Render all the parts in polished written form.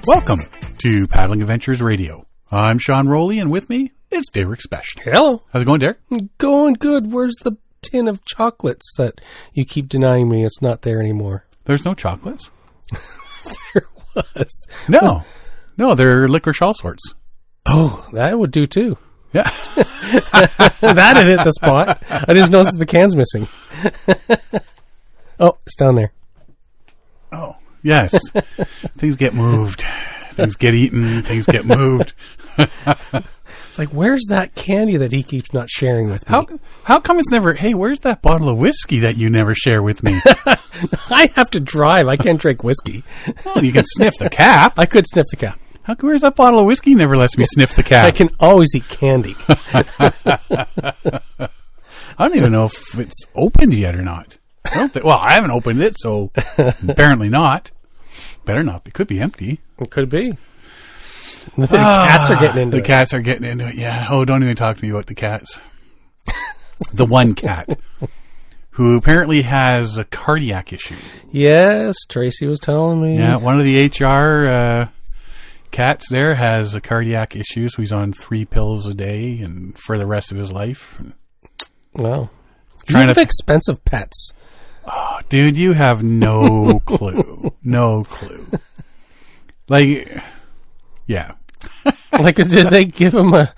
Welcome to Paddling Adventures Radio. I'm Sean Rowley, and with me is Derek Spesh. Hello. How's it going, Derek? Going good. Where's the tin of chocolates that you keep denying me it's not there anymore? There's no chocolates. There was. No, they're licorice all sorts. Oh, that would do too. Yeah. That had hit the spot. I just noticed that the can's missing. Oh, it's down there. Oh, yes. Things get moved. Things get eaten. Things get moved. It's like, where's that candy that he keeps not sharing with me? How come it's never, hey, where's that bottle of whiskey that you never share with me? I have to drive. I can't drink whiskey. Well, you can sniff the cap. I could sniff the cap. How come where's that bottle of whiskey never lets me sniff the cap? I can always eat candy. I don't even know if it's opened yet or not. Well, I haven't opened it, so apparently not. Better not. It could be empty. It could be. The cats are getting into it. The cats are getting into it, yeah. Oh, don't even talk to me about the cats. The one cat who apparently has a cardiac issue. Yes, Tracy was telling me. Yeah, one of the HR cats there has a cardiac issue, so he's on 3 pills a day and for the rest of his life. Wow. You have expensive pets. Oh, dude, you have no clue. No clue. Like, yeah. Like, did they give him a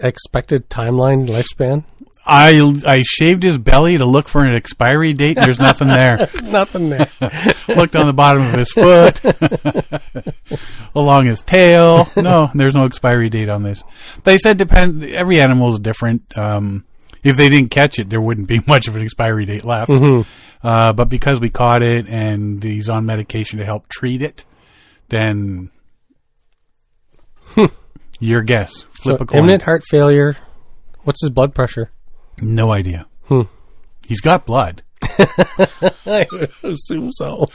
expected timeline lifespan? I shaved his belly to look for an expiry date. And there's nothing there. Nothing there. Looked on the bottom of his foot, along his tail. No, there's no expiry date on this. They said every animal is different. If they didn't catch it, there wouldn't be much of an expiry date left. Mm-hmm. But because we caught it and he's on medication to help treat it, then your guess. Flip a coin. Imminent heart failure. What's his blood pressure? No idea. He's got blood. I would assume so.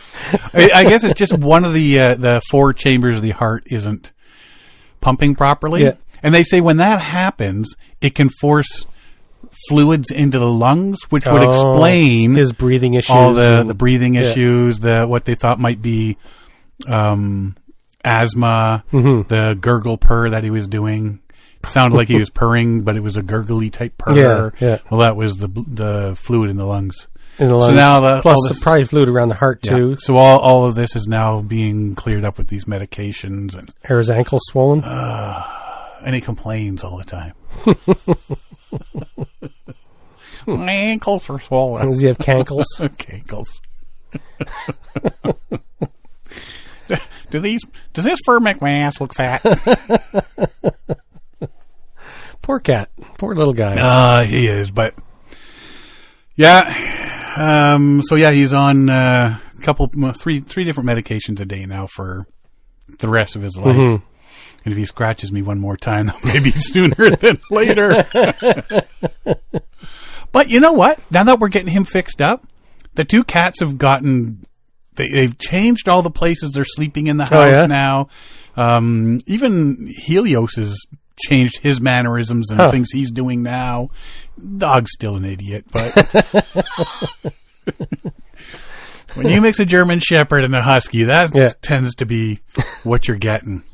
I guess it's just one of the 4 chambers of the heart isn't pumping properly. Yeah. And they say when that happens, it can force fluids into the lungs, which would explain his breathing issues. All the breathing issues, what they thought might be asthma, the gurgle purr that he was doing. Sounded like he was purring, but it was a gurgly type purr. Yeah. Well, that was the fluid in the lungs. So now plus probably fluid around the heart too. So all of this is now being cleared up with these medications, and are his ankles swollen? And he complains all the time. My ankles are swollen. Does he have cankles? Cankles. Does this fur make my ass look fat? Poor cat. Poor little guy. He is, but yeah. So yeah, he's on three different medications a day now for the rest of his life. Mm-hmm. And if he scratches me one more time, maybe sooner than later. But you know what? Now that we're getting him fixed up, the 2 cats have they've changed all the places they're sleeping in the house now. Even Helios has changed his mannerisms and things he's doing now. Dog's still an idiot, but when you mix a German Shepherd and a Husky, that tends to be what you're getting.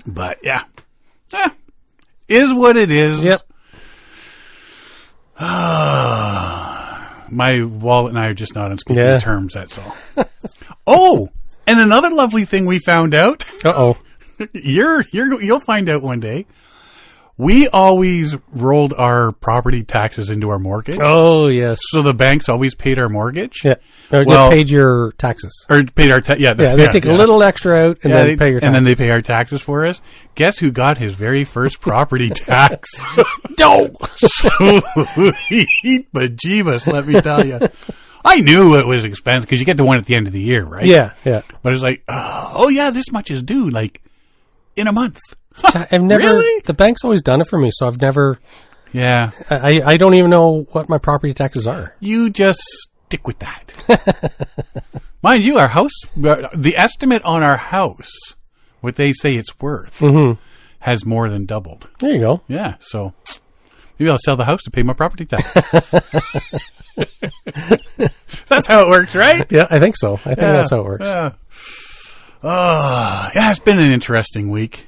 But yeah, is what it is. Yep. My wallet and I are just not on speaking terms. That's all. Oh, and another lovely thing we found out. You'll find out one day. We always rolled our property taxes into our mortgage. Oh, yes. So the banks always paid our mortgage. Yeah. Or paid your taxes. Or paid our they take a little extra out and then pay your taxes. And then they pay our taxes for us. Guess who got his very first property tax? No! Sweet bejeebus, let me tell you. I knew it was expensive because you get the one at the end of the year, right? Yeah, yeah. But it's like, this much is due, like, in a month. I've never. Really? The bank's always done it for me, so I've never. Yeah. I don't even know what my property taxes are. You just stick with that. Mind you, our house, the estimate on our house, what they say it's worth, has more than doubled. There you go. Yeah, so maybe I'll sell the house to pay my property tax. That's how it works, right? Yeah, I think so. I think that's how it works. Yeah, it's been an interesting week.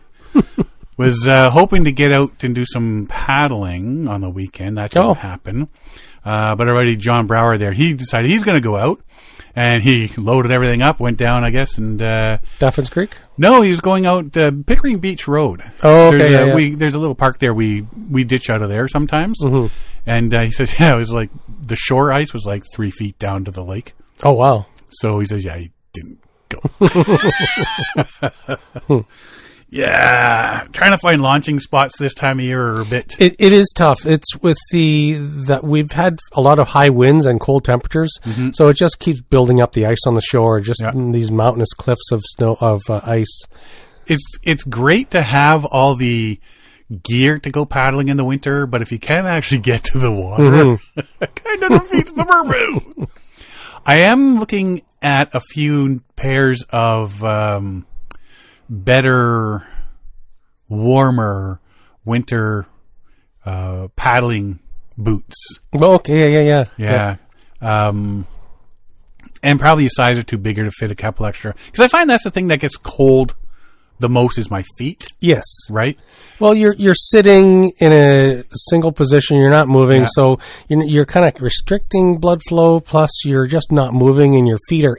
Was hoping to get out and do some paddling on the weekend. That didn't happen. But already John Brower there, he decided he's going to go out. And he loaded everything up, went down, I guess, and... Duffins Creek? No, he was going out Pickering Beach Road. Oh, okay, there's a little park there. We ditch out of there sometimes. Mm-hmm. And he says, it was like the shore ice was like 3 feet down to the lake. Oh, wow. So he says, he didn't go. Yeah, trying to find launching spots this time of year are a bit... It is tough. It's with that we've had a lot of high winds and cold temperatures, so it just keeps building up the ice on the shore, just these mountainous cliffs of snow, ice. It's great to have all the gear to go paddling in the winter, but if you can't actually get to the water, it kind of defeats the purpose. I am looking at a few pairs of... better, warmer winter paddling boots. Oh, okay, yeah. And probably a size or two bigger to fit a couple extra. Because I find that's the thing that gets cold the most is my feet. Yes. Right? Well, you're sitting in a single position. You're not moving, so you're kind of restricting blood flow. Plus, you're just not moving, and your feet are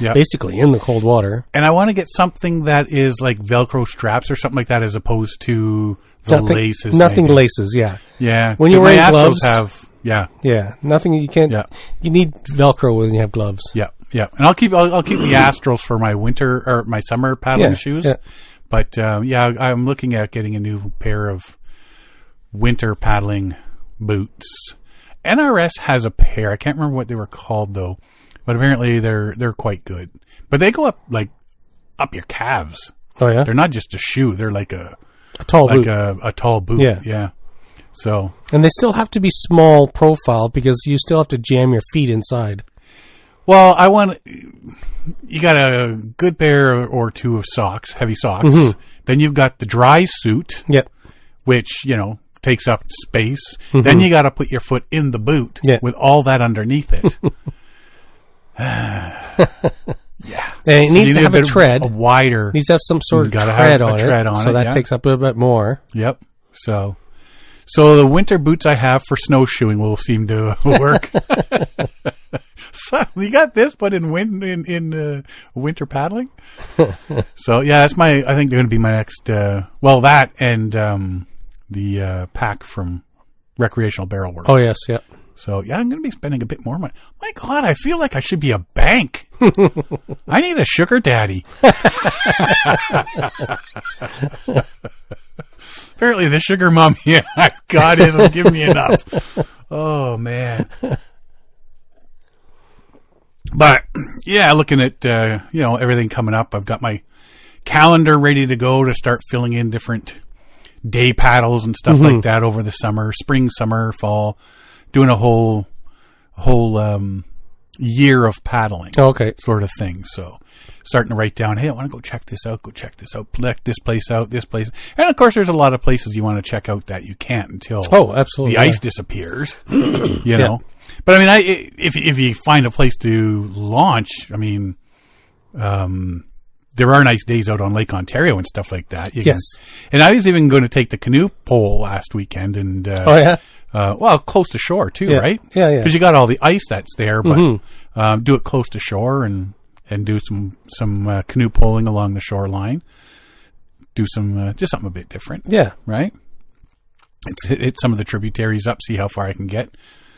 basically in the cold water. And I want to get something that is like Velcro straps or something like that, as opposed to the laces. Nothing laces. Yeah. When you're wearing gloves, nothing. You can't. Yeah. You need Velcro when you have gloves. Yeah. Yeah, and I'll keep the Astrals for my winter or my summer paddling shoes. Yeah. But I'm looking at getting a new pair of winter paddling boots. NRS has a pair. I can't remember what they were called though, but apparently they're quite good. But they go up your calves. Oh yeah, they're not just a shoe. They're like a tall boot. A tall boot. Yeah. So and they still have to be small profile because you still have to jam your feet inside. Well, you got a good pair or two of socks, heavy socks. Mm-hmm. Then you've got the dry suit, which, takes up space. Mm-hmm. Then you got to put your foot in the boot with all that underneath it. And it needs to have a tread. A wider. It needs to have some sort of tread on it. So that takes up a little bit more. Yep. So the winter boots I have for snowshoeing will seem to work. So you got this, but in winter paddling. So that's I think they're going to be my next. That and the pack from Recreational Barrel Works. Oh yes, yeah. So I'm going to be spending a bit more money. My God, I feel like I should be a bank. I need a sugar daddy. Apparently, the sugar mommy God isn't giving me enough. Oh man. But looking at everything coming up, I've got my calendar ready to go to start filling in different day paddles and stuff like that over the summer, spring, summer, fall, doing a whole year of paddling. Okay, sort of thing. So starting to write down, hey, I want to go check this out, check this place out, and of course there's a lot of places you want to check out that you can't until absolutely the ice disappears. you know. But I mean, if you find a place to launch, I mean, there are nice days out on Lake Ontario and stuff like that. And I was even going to take the canoe pole last weekend, and close to shore too, right? Yeah. Because you got all the ice that's there, but do it close to shore and do some canoe poling along the shoreline. Do some just something a bit different. Yeah, right. It's hit some of the tributaries up, see how far I can get.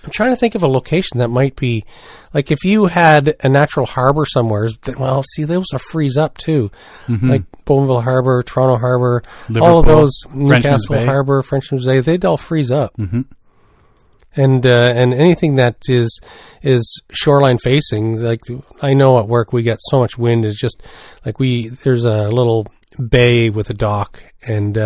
I'm trying to think of a location that might be, like if you had a natural harbor somewhere, those will freeze up too. Mm-hmm. Like Bowmanville Harbor, Toronto Harbor, Liverpool, all of those, Newcastle Harbor, Frenchman's Bay, they'd all freeze up. Mm-hmm. And anything that is shoreline facing, like I know at work we get so much wind, it's just like there's a little bay with a dock, and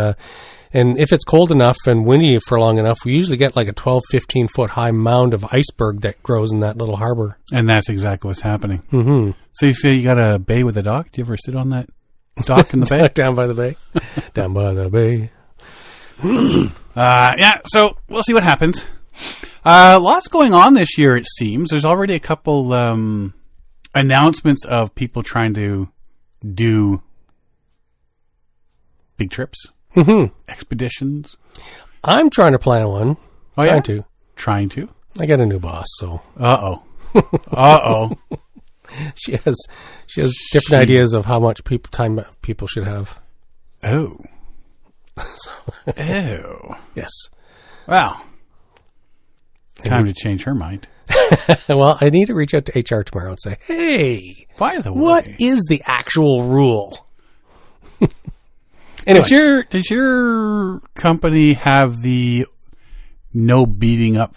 if it's cold enough and windy for long enough, we usually get like a 12, 15 foot high mound of iceberg that grows in that little harbor. And that's exactly what's happening. Mm-hmm. So you say you got a bay with a dock? Do you ever sit on that dock in the bay? Down by the bay. Down by the bay. So we'll see what happens. Lots going on this year, it seems. There's already a couple announcements of people trying to do big trips, expeditions. I'm trying to plan one. Trying to. I got a new boss, so. Uh-oh. She has different ideas of how much time people should have. Oh. Oh. Yes. Wow. Time to change her mind. Well, I need to reach out to HR tomorrow and say, hey, by the way, what is the actual rule? Anyway. Does your company have the no beating up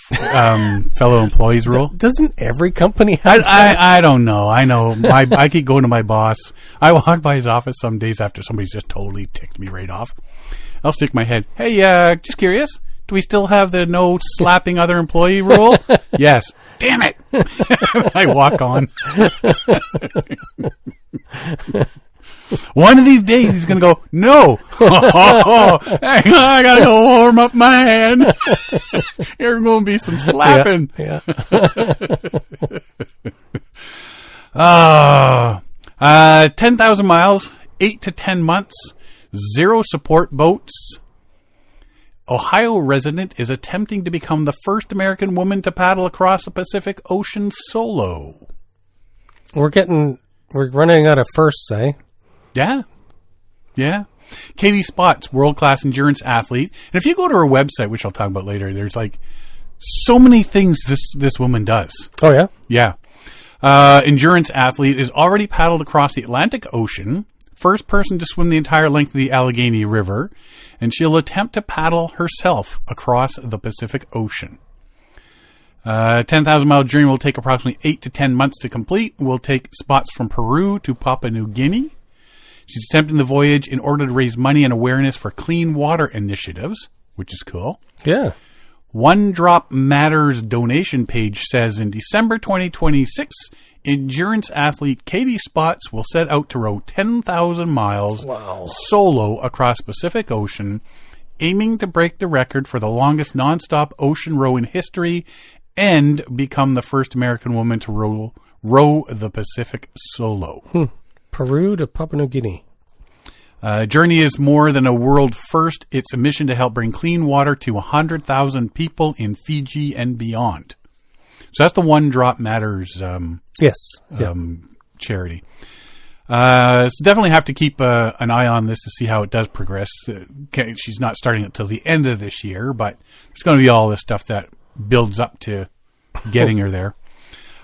fellow employees rule? Doesn't every company have that? I don't know. I know. I keep going to my boss. I walk by his office some days after somebody's just totally ticked me right off. I'll stick my head. Hey, just curious. Do we still have the no slapping other employee rule? Yes. Damn it. I walk on. One of these days he's going to go, no. Hang on, I got to go warm up my hand. There's going to be some slapping. Yeah. 10,000 miles, 8 to 10 months, 0 support boats. Ohio resident is attempting to become the first American woman to paddle across the Pacific Ocean solo. We're running out of firsts, eh? Yeah. Katie Spots, world-class endurance athlete. And if you go to her website, which I'll talk about later, there's like so many things this woman does. Oh, yeah? Yeah. Endurance athlete is already paddled across the Atlantic Ocean, first person to swim the entire length of the Allegheny River, and she'll attempt to paddle herself across the Pacific Ocean. 10,000-mile journey will take approximately 8 to 10 months to complete. Will take Spots from Peru to Papua New Guinea. She's attempting the voyage in order to raise money and awareness for clean water initiatives, which is cool. Yeah. One Drop Matters donation page says in December 2026, endurance athlete Katie Spots will set out to row 10,000 miles solo across the Pacific Ocean, aiming to break the record for the longest nonstop ocean row in history and become the first American woman to row the Pacific solo. Peru to Papua New Guinea. Journey is more than a world first. It's a mission to help bring clean water to 100,000 people in Fiji and beyond. So that's the One Drop Matters charity. So definitely have to keep an eye on this to see how it does progress. She's not starting it till the end of this year, but there's going to be all this stuff that builds up to getting her there.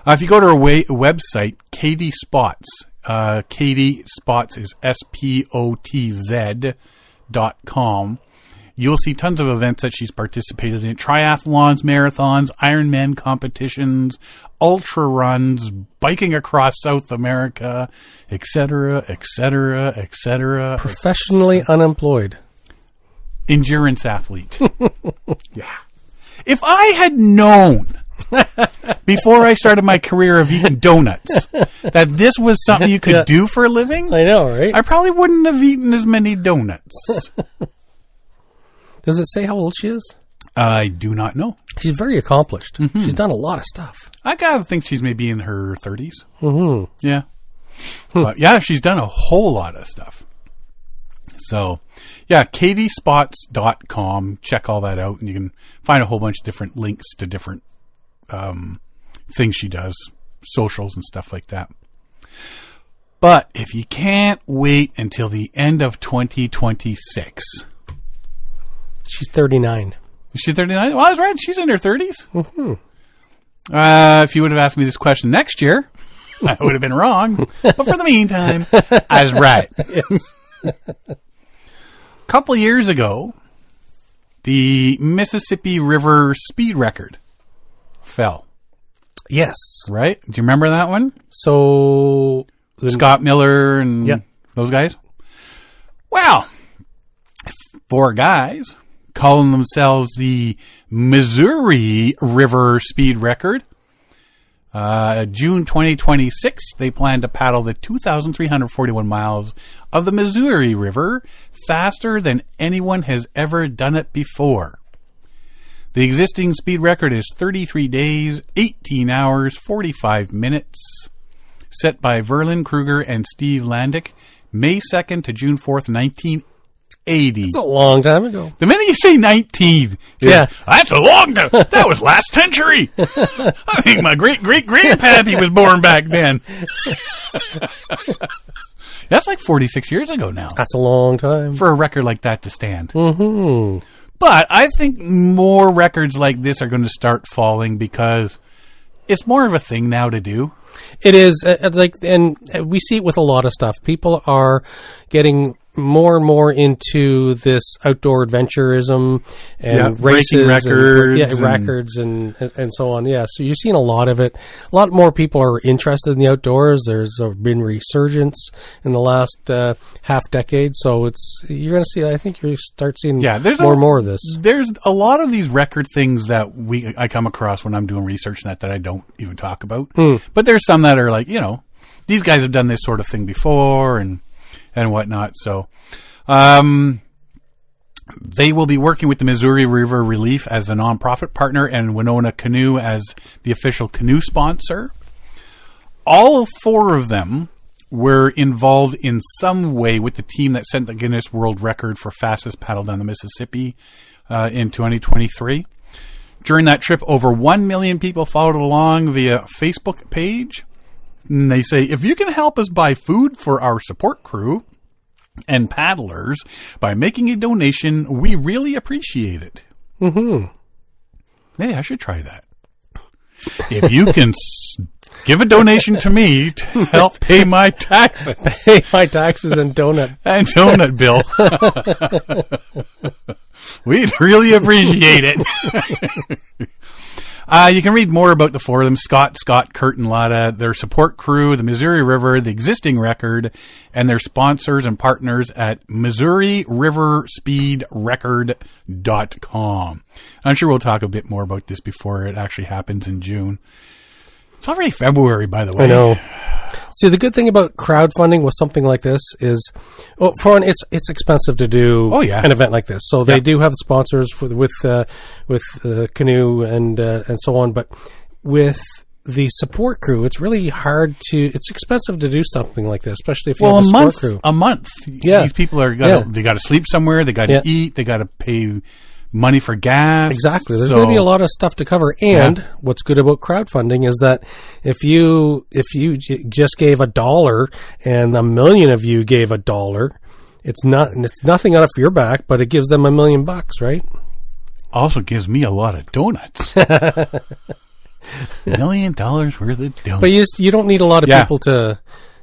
If you go to her website, Katie Spots, Katie Spots is SPOTZ.com. You'll see tons of events that she's participated in. Triathlons, marathons, Ironman competitions, ultra runs, biking across South America, etc., etc., etc. Professionally unemployed. Endurance athlete. Yeah. If I had known before I started my career of eating donuts that this was something you could do for a living, I know, right? I probably wouldn't have eaten as many donuts. Does it say how old she is? I do not know. She's very accomplished. Mm-hmm. She's done a lot of stuff. I gotta think she's maybe in her 30s. Mm-hmm. Yeah. But yeah, she's done a whole lot of stuff. So, yeah, katiespots.com. Check all that out, and you can find a whole bunch of different links to different things she does, socials and stuff like that. But if you can't wait until the end of 2026... She's 39. Is she 39? Well, I was right. She's in her 30s. Mm-hmm. If you would have asked me this question next year, I would have been wrong. But for the meantime, I was right. Yes. A couple years ago, the Mississippi River speed record fell. Yes. Right? Do you remember that one? So... Scott Miller and those guys? Well, 4 guys calling themselves the Missouri River speed record. June 2026, they plan to paddle the 2,341 miles of the Missouri River faster than anyone has ever done it before. The existing speed record is 33 days, 18 hours, 45 minutes, set by Verlin Kruger and Steve Landick, May 2nd to June 4th, 1980. It's a long time ago. The minute you say 19, that's a long time. That was last century. I think my great-great-grandpappy was born back then. That's like 46 years ago now. That's a long time. For a record like that to stand. Mm-hmm. But I think more records like this are going to start falling because it's more of a thing now to do. It is, and we see it with a lot of stuff. People are getting more and more into this outdoor adventurism and races, records and so on. Yeah, so you're seeing a lot of it. A lot more people are interested in the outdoors. There's been resurgence in the last half decade. So you're going to see. I think you start seeing more and more of this. There's a lot of these record things that I come across when I'm doing research that I don't even talk about. But there's some that are like, these guys have done this sort of thing before and whatnot. So, they will be working with the Missouri River Relief as a nonprofit partner and Winona Canoe as the official canoe sponsor. All 4 of them were involved in some way with the team that set the Guinness World Record for fastest paddle down the Mississippi in 2023. During that trip, over 1 million people followed along via Facebook page. And they say, if you can help us buy food for our support crew and paddlers by making a donation, we really appreciate it. Mm-hmm. Hey, I should try that. If you can give a donation to me to help pay my taxes. Pay my taxes and donut. And donut bill. We'd really appreciate it. You can read more about the 4 of them, Scott, Kurt, and Lotta, their support crew, the Missouri River, the existing record, and their sponsors and partners at MissouriRiverSpeedRecord.com. I'm sure we'll talk a bit more about this before it actually happens in June. It's already February, by the way. I know. See, the good thing about crowdfunding with something like this is, for one, it's expensive to do an event like this. So they do have sponsors with Canoe and so on. But with the support crew, it's really it's expensive to do something like this, especially if you have a support crew. A month. Yeah. These people they got to sleep somewhere. They got to eat. They got to pay money for gas. Exactly. There's going to be a lot of stuff to cover. And what's good about crowdfunding is that if you just gave $1 and a million of you gave $1, it's nothing out of your back, but it gives them $1 million, right? Also gives me a lot of donuts. $1 million worth of donuts. But you don't need a lot of people to.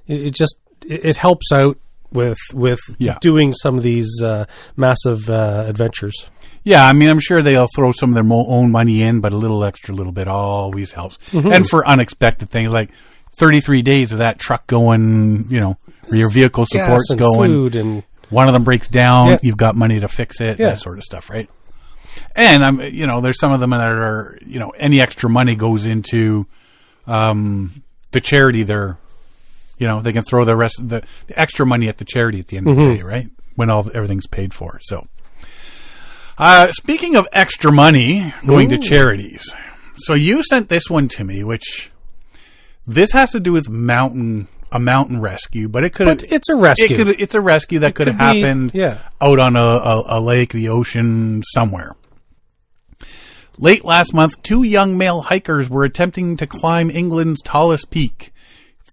It helps out with doing some of these massive adventures. Yeah, I mean, I'm sure they'll throw some of their own money in, but a little bit always helps. Mm-hmm. And for unexpected things like 33 days of that truck going, where your vehicle support's and going, food and one of them breaks down, you've got money to fix it, that sort of stuff, right? And there's some of them that are, any extra money goes into the charity. They can throw the rest of the extra money at the charity at the end of the day, right? When everything's paid for. So. Speaking of extra money going to charities, so you sent this one to me, this has to do with a mountain rescue, but it's a rescue. It's a rescue that could have happened out on a lake, the ocean, somewhere. Late last month, 2 young male hikers were attempting to climb England's tallest peak,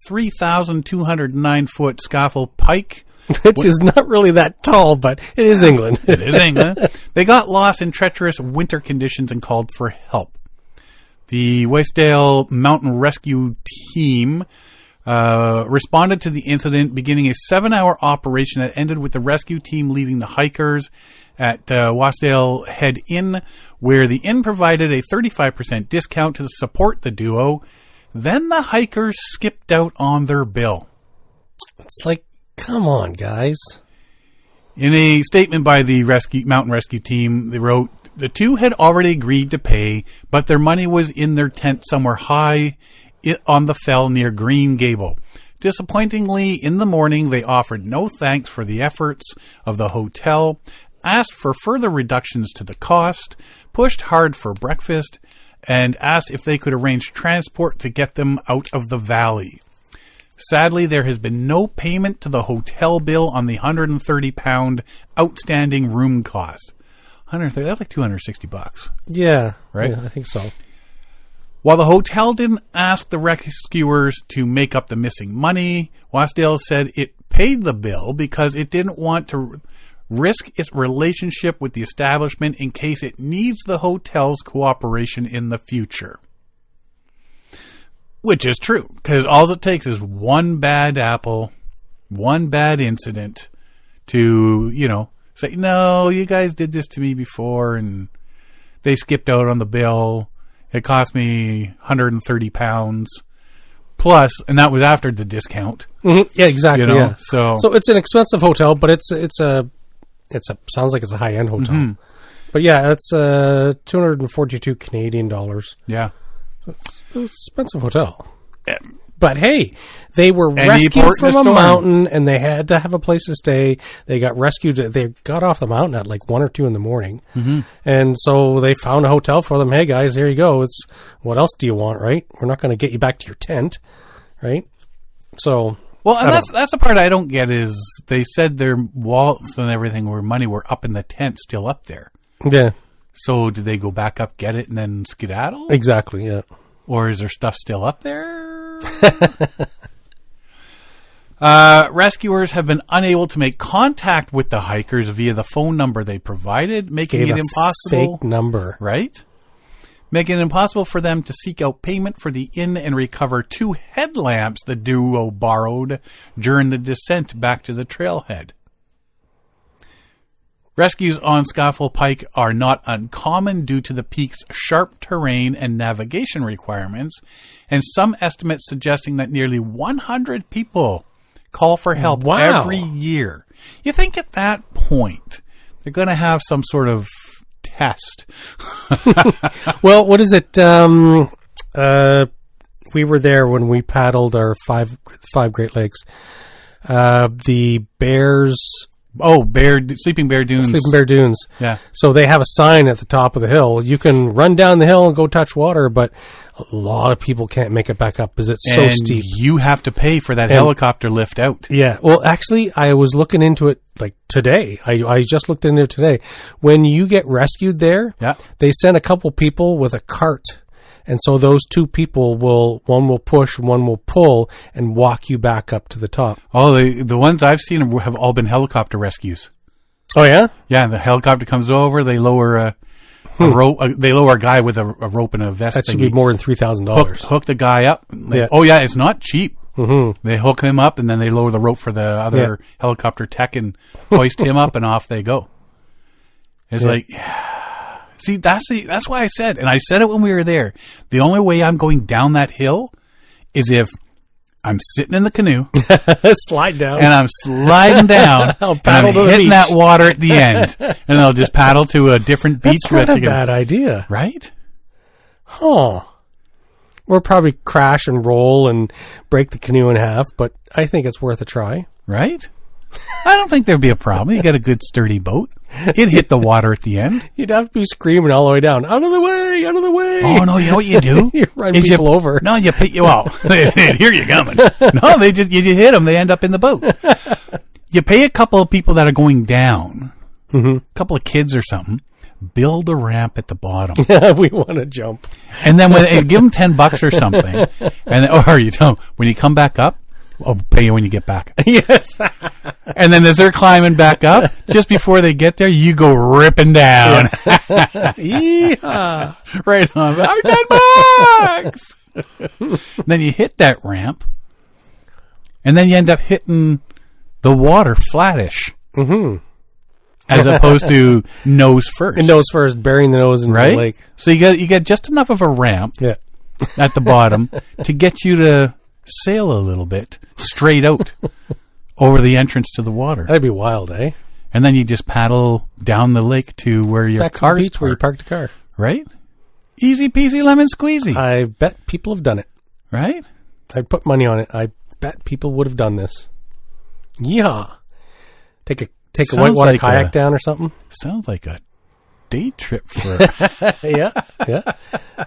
3,209-foot Scafell Pike. Which is not really that tall, but it is England. It is England. They got lost in treacherous winter conditions and called for help. The Westdale Mountain Rescue Team responded to the incident, beginning a 7-hour operation that ended with the rescue team leaving the hikers at Wasdale Head Inn, where the inn provided a 35% discount to support the duo. Then the hikers skipped out on their bill. It's like, come on, guys. In a statement by the mountain rescue team, they wrote, the 2 had already agreed to pay, but their money was in their tent somewhere high on the fell near Green Gable. Disappointingly, in the morning, they offered no thanks for the efforts of the hotel, asked for further reductions to the cost, pushed hard for breakfast, and asked if they could arrange transport to get them out of the valley. Sadly, there has been no payment to the hotel bill on the £130 outstanding room cost. 130, that's like $260. Yeah. Right? Yeah, I think so. While the hotel didn't ask the rescuers to make up the missing money, Wasdale said it paid the bill because it didn't want to risk its relationship with the establishment in case it needs the hotel's cooperation in the future. Which is true, because all it takes is one bad apple, one bad incident to, say, no, you guys did this to me before, and they skipped out on the bill. It cost me £130 plus, and that was after the discount. Mm-hmm. Yeah, exactly. Yeah. So it's an expensive hotel, but it's a sounds like it's a high end hotel. Mm-hmm. But yeah, it's 242 Canadian dollars. Yeah, it's an expensive hotel. But hey, they were and rescued from a mountain, and they had to have a place to stay. They got rescued. They got off the mountain at like 1 or 2 in the morning, and so they found a hotel for them. Hey guys, here you go. It's what else do you want, right? We're not going to get you back to your tent, right? So, well, and that's the part I don't get is they said their wallets and everything where money were up in the tent, still up there. Yeah. So did they go back up, get it, and then skedaddle? Exactly. Yeah. Or is their stuff still up there? Rescuers have been unable to make contact with the hikers via the phone number they provided, making it impossible. Fake number, right? Making it impossible for them to seek out payment for the inn and recover 2 headlamps the duo borrowed during the descent back to the trailhead. Rescues on Scaffold Pike are not uncommon due to the peak's sharp terrain and navigation requirements, and some estimates suggesting that nearly 100 people call for help every year. You think at that point they're going to have some sort of test? Well, what is it? We were there when we paddled our five Great Lakes. The Bears... Sleeping Bear Dunes. Sleeping Bear Dunes. Yeah. So they have a sign at the top of the hill. You can run down the hill and go touch water, but a lot of people can't make it back up because it's so steep. You have to pay for that helicopter lift out. Yeah. Well, actually, I was looking into it like today. I just looked into it today. When you get rescued there, they send a couple people with a cart. And so those 2 people one will push, one will pull, and walk you back up to the top. Oh, the ones I've seen have all been helicopter rescues. Oh, yeah? Yeah, the helicopter comes over, they lower a rope. They lower a guy with a rope and a vest. That should be more than $3,000. Hook the guy up. Oh, yeah, it's not cheap. Mm-hmm. They hook him up, and then they lower the rope for the other helicopter tech and hoist him up, and off they go. It's like... See, that's why I said, and I said it when we were there, the only way I'm going down that hill is if I'm sitting in the canoe. Slide down. And I'm sliding down. I'll paddle and to I'm the hitting beach. that water at the end. And I'll just paddle to a different beach. That's not a bad idea. Right? Huh. We'll probably crash and roll and break the canoe in half, but I think it's worth a try. Right? I don't think there'd be a problem. You got a good sturdy boat. It'd hit the water at the end. You'd have to be screaming all the way down. Out of the way! Out of the way! Oh, no, you know what you do? You run people over. No, you pick you out. Here you coming. No, you just hit them. They end up in the boat. You pay a couple of people that are going down, a couple of kids or something, build a ramp at the bottom. We want to jump. And then give them $10 or something. Or you tell them, when you come back up, I'll pay you when you get back. Yes. And then as they're climbing back up, just before they get there, you go ripping down. Yeah. Right on. $10. Then you hit that ramp, and then you end up hitting the water flattish. Mm-hmm. As opposed to nose first. And nose first, burying the nose into the lake. So you get just enough of a ramp at the bottom to get you to sail a little bit straight out over the entrance to the water. That'd be wild, eh? And then you just paddle down the lake to where your car's to the beach where you parked the car. Right? Easy peasy lemon squeezy. I bet people have done it. Right? I'd put money on it. I bet people would have done this. Yeah. Take a whitewater kayak down or something. Sounds like a day trip for... Yeah.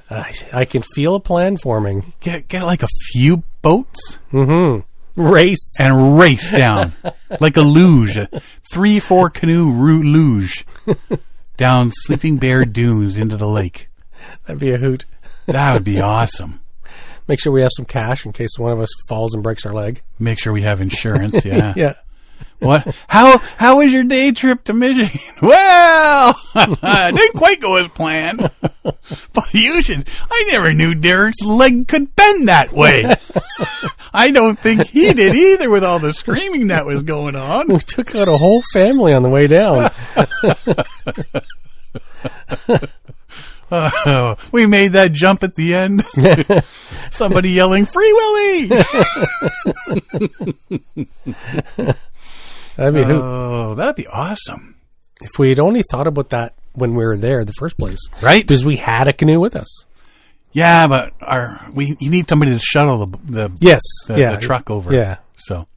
I can feel a plan forming. Get like a few boats. Mm-hmm. Race. and race down like a luge, 3-4 canoe luge down Sleeping Bear Dunes into the lake. That'd be a hoot. That would be awesome. Make sure we have some cash in case one of us falls and breaks our leg. Make sure we have insurance. Yeah. Yeah. What? How was your day trip to Michigan? Well, it didn't quite go as planned. But I never knew Derek's leg could bend that way. I don't think he did either with all the screaming that was going on. We took out a whole family on the way down. We made that jump at the end. Somebody yelling, "Free Willy!" That'd be a hoot. Oh, that'd be awesome. If we had only thought about that when we were there in the first place. Right? Because we had a canoe with us. Yeah, but you need somebody to shuttle the truck over. Yeah. So,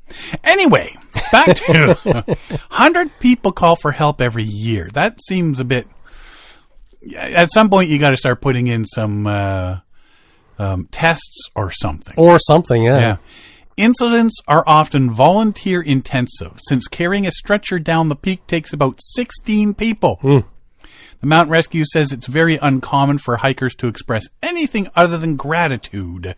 anyway, back to 100 people call for help every year. That seems a bit. At some point, you got to start putting in some tests or something. Or something, yeah. Incidents are often volunteer intensive, since carrying a stretcher down the peak takes about 16 people. The Mountain Rescue says it's very uncommon for hikers to express anything other than gratitude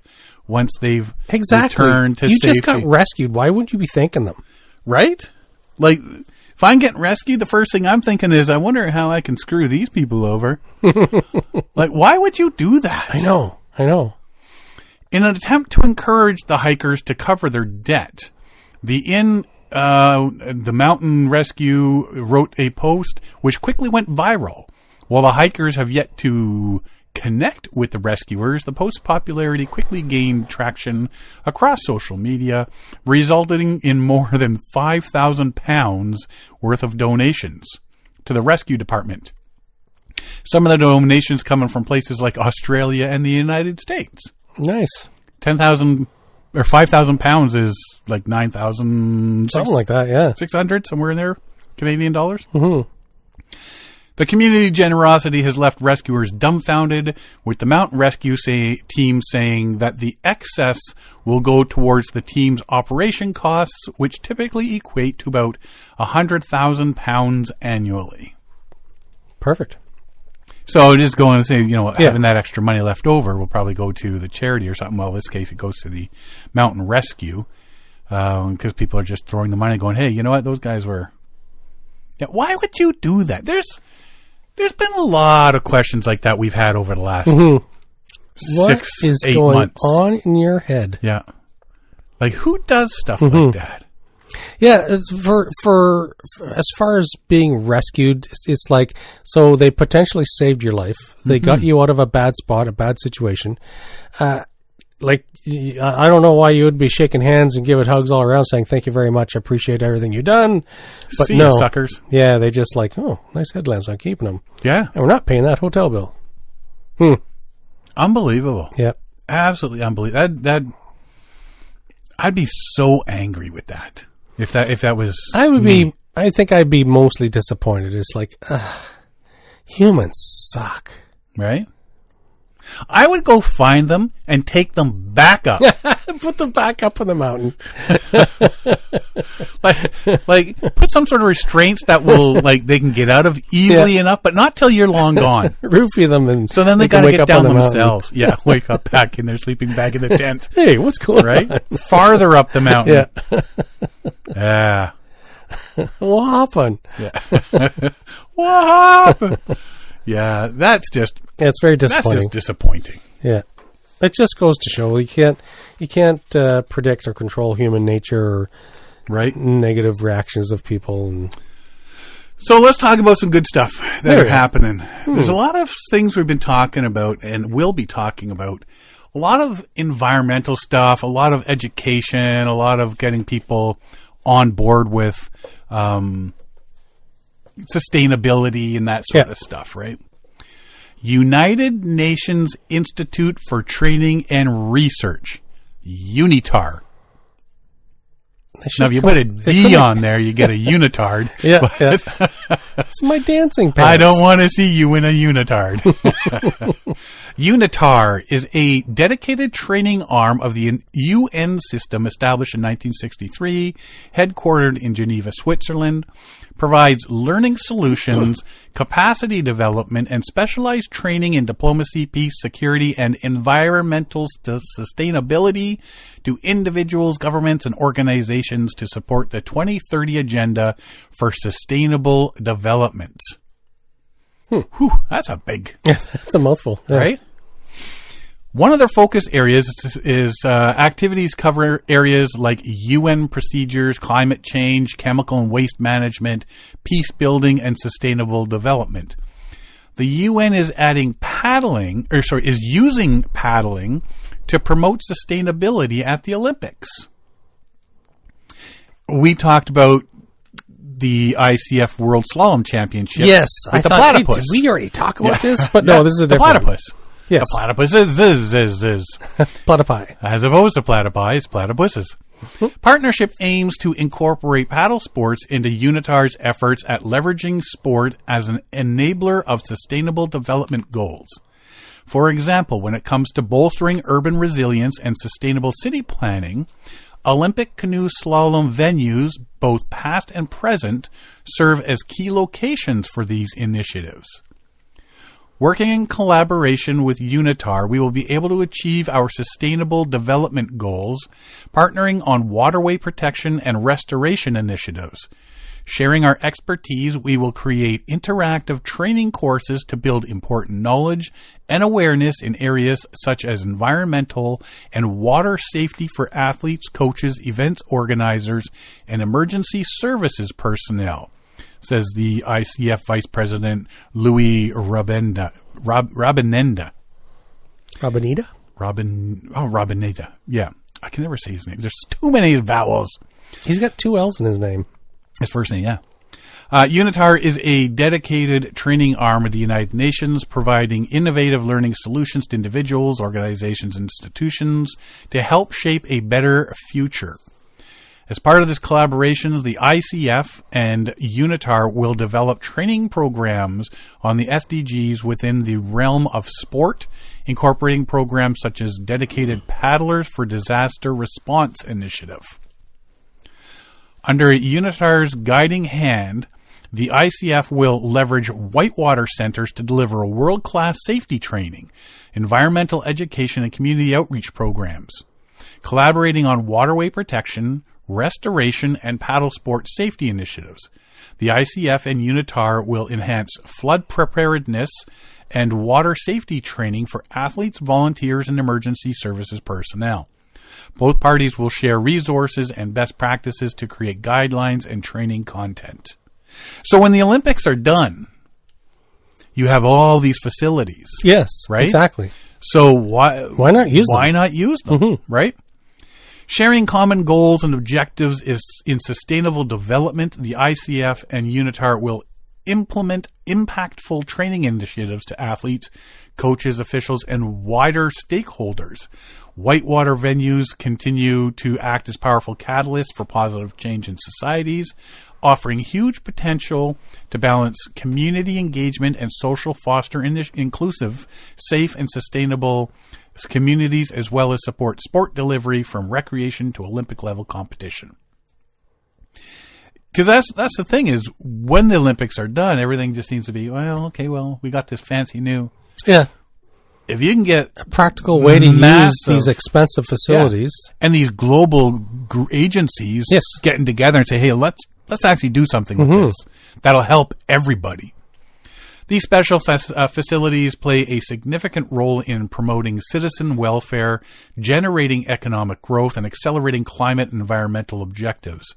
once they've returned to safety. You just got rescued. Why wouldn't you be thanking them? Right? Like, if I'm getting rescued, the first thing I'm thinking is, I wonder how I can screw these people over. Like, why would you do that? I know. In an attempt to encourage the hikers to cover their debt, the Mountain Rescue wrote a post which quickly went viral. While the hikers have yet to connect with the rescuers, the post's popularity quickly gained traction across social media, resulting in more than £5,000 worth of donations to the rescue department. Some of the donations coming from places like Australia and the United States. Nice. 10,000 or 5,000 pounds is like 9,000, something like that. Yeah, 600 somewhere in there, Canadian dollars. Mm-hmm. The community generosity has left rescuers dumbfounded, with the Mountain Rescue team saying that the excess will go towards the team's operation costs, which typically equate to about £100,000 annually. Perfect. So just going to say, having that extra money left over will probably go to the charity or something. Well, in this case, it goes to the Mountain Rescue because people are just throwing the money going, hey, you know what? Those guys were... Yeah, why would you do that? There's been a lot of questions like that we've had over the last 6-8 months. What is going on in your head? Yeah. Like, who does stuff like that? Yeah, it's for as far as being rescued, it's like, so they potentially saved your life. They got you out of a bad spot, a bad situation. Like, I don't know why you would be shaking hands and giving hugs all around saying, thank you very much, I appreciate everything you've done. But See no, you, suckers. Yeah, they just like, oh, nice headlamps, I'm keeping them. Yeah. And we're not paying that hotel bill. Unbelievable. Yeah. Absolutely unbelievable. I'd be so angry with that. If that was I think I'd be mostly disappointed. It's like, humans suck. Right? I would go find them and take them back up. Put them back up on the mountain. like put some sort of restraints that will, like, they can get out of easily enough, but not till you're long gone. Roofie them, and so then they got to get down themselves. Yeah, wake up back in their sleeping bag in the tent. Hey, what's going on? Farther up the mountain. Yeah. What happened? Yeah. What happened? Yeah, that's just... Yeah, it's very disappointing. That's just disappointing. Yeah. It just goes to show you can't predict or control human nature or negative reactions of people. And so let's talk about some good stuff that are happening. There's a lot of things we've been talking about and will be talking about. A lot of environmental stuff, a lot of education, a lot of getting people on board with sustainability and that sort of stuff, right? United Nations Institute for Training and Research, UNITAR. Now, if you put a D on there, you get a unitard. Yeah, it's my dancing pants. I don't want to see you in a unitard. UNITAR is a dedicated training arm of the UN system established in 1963, headquartered in Geneva, Switzerland, provides learning solutions, capacity development, and specialized training in diplomacy, peace, security, and environmental sustainability to individuals, governments, and organizations to support the 2030 Agenda for Sustainable Development. Whew, that's a big... That's a mouthful. Yeah. Right? One of their focus areas is activities cover areas like UN procedures, climate change, chemical and waste management, peace building, and sustainable development. The UN is using paddling to promote sustainability at the Olympics. We talked about the ICF World Slalom Championships. Yes, with the platypus. Did we already talk about this? But no, this is a different. The platypus. Yes. The platypus is. Platypi. As opposed to platypi, it's platypuses. Partnership aims to incorporate paddle sports into UNITAR's efforts at leveraging sport as an enabler of sustainable development goals. For example, when it comes to bolstering urban resilience and sustainable city planning, Olympic canoe slalom venues, both past and present, serve as key locations for these initiatives. Working in collaboration with UNITAR, we will be able to achieve our sustainable development goals, partnering on waterway protection and restoration initiatives. Sharing our expertise, we will create interactive training courses to build important knowledge and awareness in areas such as environmental and water safety for athletes, coaches, events organizers, and emergency services personnel, says the ICF Vice President Louis Rabinenda. Robinita? Robineta. Yeah. I can never say his name. There's too many vowels. He's got 2 L's in his name. His first name, yeah. UNITAR is a dedicated training arm of the United Nations, providing innovative learning solutions to individuals, organizations, and institutions to help shape a better future. As part of this collaboration, the ICF and UNITAR will develop training programs on the SDGs within the realm of sport, incorporating programs such as dedicated paddlers for disaster response initiative. Under UNITAR's guiding hand, the ICF will leverage whitewater centers to deliver world-class safety training, environmental education, and community outreach programs. Collaborating on waterway protection, restoration, and paddle sport safety initiatives, the ICF and UNITAR will enhance flood preparedness and water safety training for athletes, volunteers, and emergency services personnel. Both parties will share resources and best practices to create guidelines and training content. So when the Olympics are done, you have all these facilities. Yes, right? Exactly. So why not use them? Why not use them, Mm-hmm. right? Sharing common goals and objectives is in sustainable development. The ICF and UNITAR will implement impactful training initiatives to athletes, coaches, officials, and wider stakeholders. Whitewater venues continue to act as powerful catalysts for positive change in societies, offering huge potential to balance community engagement and social foster inclusive, safe, and sustainable communities, as well as support sport delivery from recreation to Olympic level competition. Because that's the thing is, when the Olympics are done, everything just seems to be, we got this fancy new. Yeah. If you can get a practical way to use these expensive facilities, and these global agencies getting together and say, hey, let's actually do something with this. That'll help everybody. These special facilities play a significant role in promoting citizen welfare, generating economic growth, and accelerating climate and environmental objectives.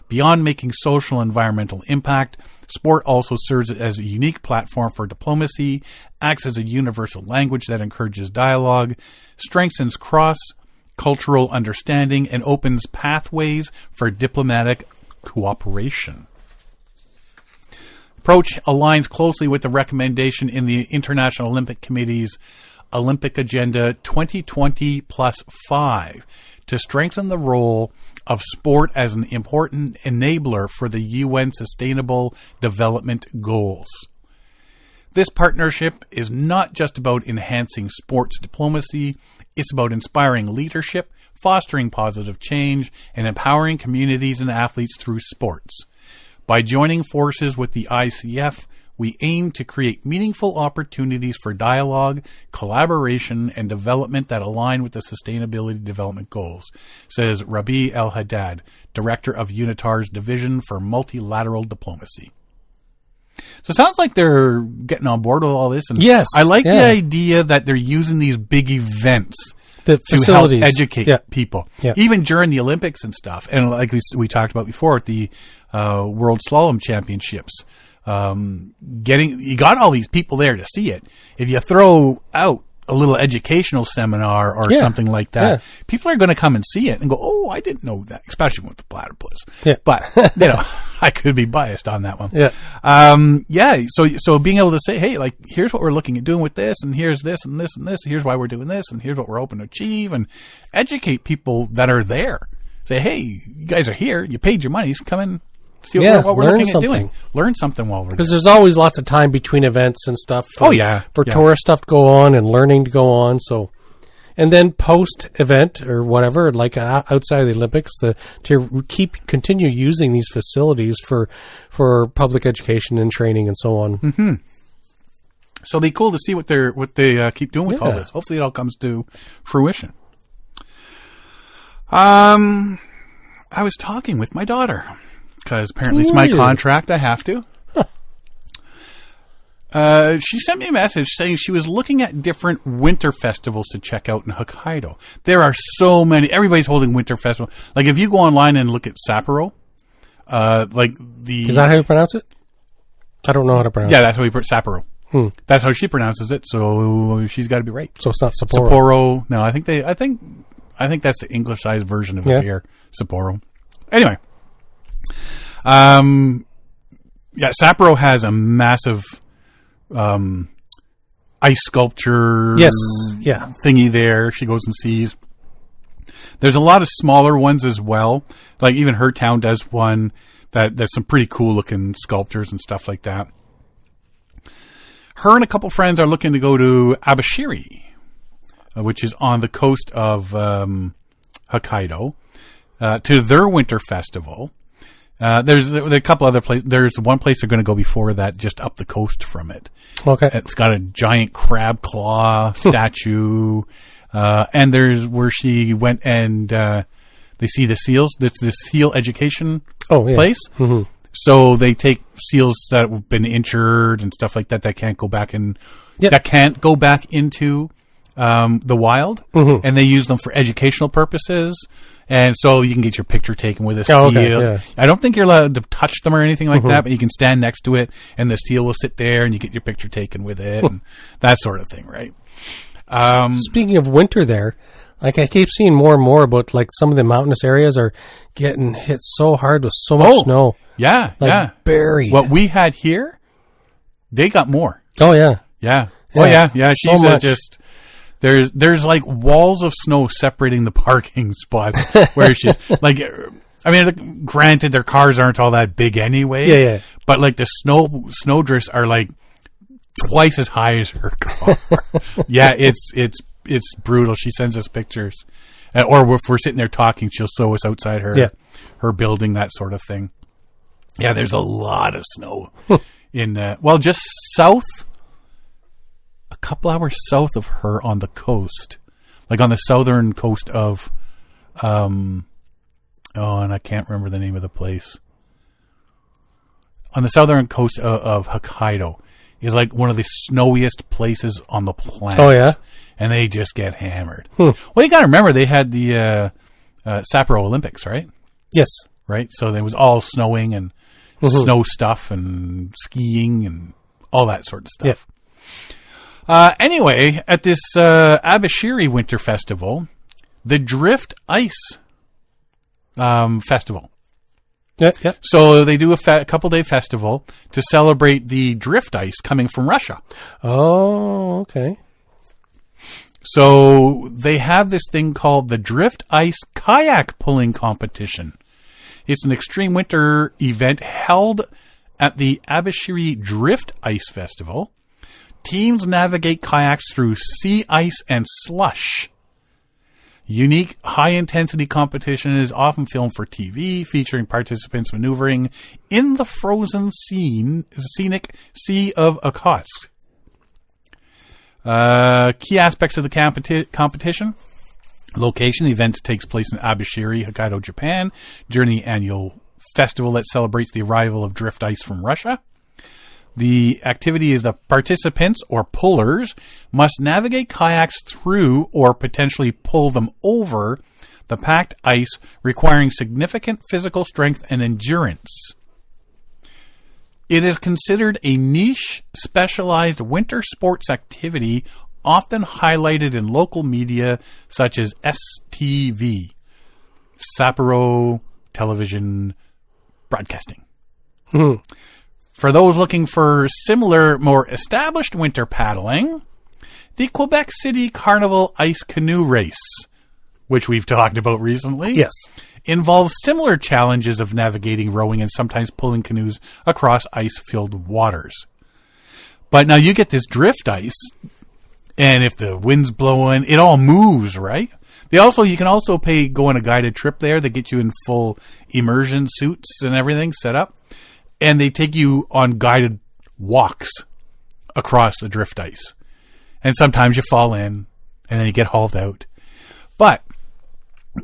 Beyond making social and environmental impact, sport also serves as a unique platform for diplomacy, acts as a universal language that encourages dialogue, strengthens cross-cultural understanding, and opens pathways for diplomatic cooperation. Approach aligns closely with the recommendation in the International Olympic Committee's Olympic Agenda 2020+5 to strengthen the role of sport as an important enabler for the UN Sustainable Development Goals. This partnership is not just about enhancing sports diplomacy, it's about inspiring leadership, fostering positive change, and empowering communities and athletes through sports. By joining forces with the ICF, we aim to create meaningful opportunities for dialogue, collaboration, and development that align with the Sustainability Development Goals, says Rabi El-Haddad, Director of UNITAR's Division for Multilateral Diplomacy. So it sounds like they're getting on board with all this. And yes. I like the idea that they're using these big events to help educate people, Yeah. even during the Olympics and stuff. And like we talked about before at the World Slalom Championships, you got all these people there to see it. If you throw out a little educational seminar or something like that, people are going to come and see it and go, "Oh, I didn't know that," especially with the platypus. Yeah. But, I could be biased on that one. Yeah. So being able to say, "Hey, like, here's what we're looking at doing with this, and here's this and this and this, here's why we're doing this, and here's what we're hoping to achieve," and educate people that are there. Say, "Hey, you guys are here. You paid your money. So come in. See what we're looking at doing. Learn something while we're because there." there's always lots of time between events and stuff. For tourist stuff to go on and learning to go on. So, and then post event or whatever, like outside of the Olympics, to continue using these facilities for public education and training and so on. Mm-hmm. So it'll be cool to see what they keep doing with all this. Hopefully, it all comes to fruition. I was talking with my daughter. Because apparently it's my contract, I have to. She sent me a message saying she was looking at different winter festivals to check out in Hokkaido. There are so many. Everybody's holding winter festival. Like if you go online and look at Sapporo, is that how you pronounce it? I don't know how to pronounce it. Yeah, that's how we put Sapporo. That's how she pronounces it. So she's got to be right. So it's not Sapporo. Sapporo. No, I think that's the English-sized version of it here. Sapporo. Anyway. Sapporo has a massive ice sculpture thingy there. She goes and sees. There's a lot of smaller ones as well. Like even her town does one that's some pretty cool looking sculptures and stuff like that. Her and a couple friends are looking to go to Abashiri, which is on the coast of Hokkaido, to their winter festival. There's a couple other places. There's one place they're going to go before that, just up the coast from it. Okay. It's got a giant crab claw statue. And there's where she went and, they see the seals. It's the seal education place. Mm-hmm. So they take seals that have been injured and stuff like that can't go back into the wild, and they use them for educational purposes. And so you can get your picture taken with a seal. Okay, yeah. I don't think you're allowed to touch them or anything like that, but you can stand next to it, and the seal will sit there, and you get your picture taken with it, and that sort of thing, right? Speaking of winter there, like I keep seeing more and more about like some of the mountainous areas are getting hit so hard with so much snow. Yeah, buried. What we had here, they got more. Oh, yeah. Yeah. Oh, yeah. She so said much. just... There's like walls of snow separating the parking spots where she's like, I mean, granted their cars aren't all that big anyway. Yeah. But like the snow drifts are like twice as high as her car. Yeah, it's brutal. She sends us pictures, or if we're sitting there talking, she'll show us outside her building, that sort of thing. Yeah, there's a lot of snow in just south. A couple hours south of her on the coast, like on the southern coast of, and I can't remember the name of the place. On the southern coast of Hokkaido is like one of the snowiest places on the planet. Oh, yeah? And they just get hammered. Well, you got to remember they had the Sapporo Olympics, right? Yes. Right? So there was all snowing and snow stuff and skiing and all that sort of stuff. Yeah. Anyway, at this Abashiri Winter Festival, the Drift Ice Festival. Yeah. So they do a couple-day festival to celebrate the drift ice coming from Russia. Oh, okay. So they have this thing called the Drift Ice Kayak Pulling Competition. It's an extreme winter event held at the Abashiri Drift Ice Festival. Teams navigate kayaks through sea ice and slush. Unique, high-intensity competition is often filmed for TV, featuring participants maneuvering in the frozen scenic Sea of Okhotsk. Key aspects of the competition. Location. The event takes place in Abashiri, Hokkaido, Japan, during the annual festival that celebrates the arrival of drift ice from Russia. The activity is the participants, or pullers, must navigate kayaks through or potentially pull them over the packed ice, requiring significant physical strength and endurance. It is considered a niche, specialized winter sports activity, often highlighted in local media such as STV, Sapporo Television Broadcasting. For those looking for similar, more established winter paddling, the Quebec City Carnival Ice Canoe Race, which we've talked about recently, Yes. involves similar challenges of navigating, rowing, and sometimes pulling canoes across ice-filled waters. But now you get this drift ice, and if the wind's blowing, it all moves, right? You can also go on a guided trip there. They get you in full immersion suits and everything set up. And they take you on guided walks across the drift ice. And sometimes you fall in, and then you get hauled out. But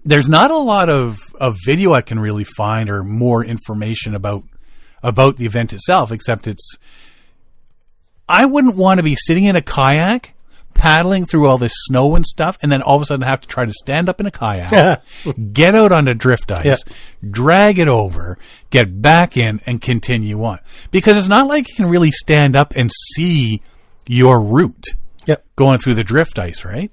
there's not a lot of video I can really find or more information about the event itself, except I wouldn't want to be sitting in a kayak, paddling through all this snow and stuff, and then all of a sudden have to try to stand up in a kayak, get out onto drift ice, drag it over, get back in, and continue on. Because it's not like you can really stand up and see your route going through the drift ice, right?